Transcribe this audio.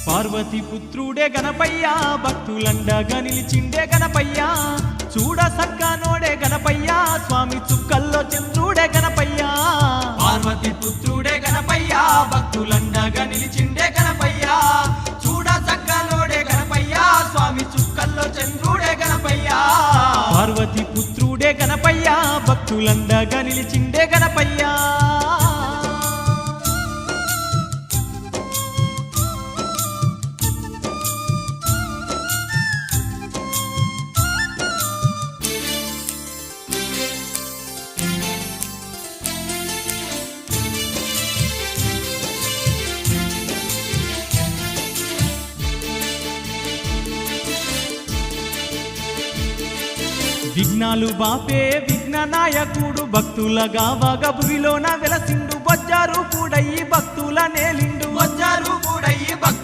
పార్వతి పుత్రుడే గణపయ్యా భక్తులండగా నిలిచిండే గణపయ్యా చూడ సక్కనోడే గణపయ్యా స్వామి చుక్కల్లో చంద్రుడే గణపయ్యా పార్వతి పుత్రుడే గణపయ్యా భక్తులండగా నిలిచిండే గణపయ్యా చూడ సక్కనోడే గణపయ్యా స్వామి చుక్కల్లో చంద్రుడే గణపయ్యా పార్వతి పుత్రుడే గణపయ్యా భక్తులండగా నిలిచిండే గణపయ్యా విఘ్నాలు బాపే విఘ్న నాయకుడు భక్తులగా వగభువిలోన వెలసిండు వజ్జారు కూడయి భక్తుల నేలిండు వజ్జారు కూడయి భక్తుల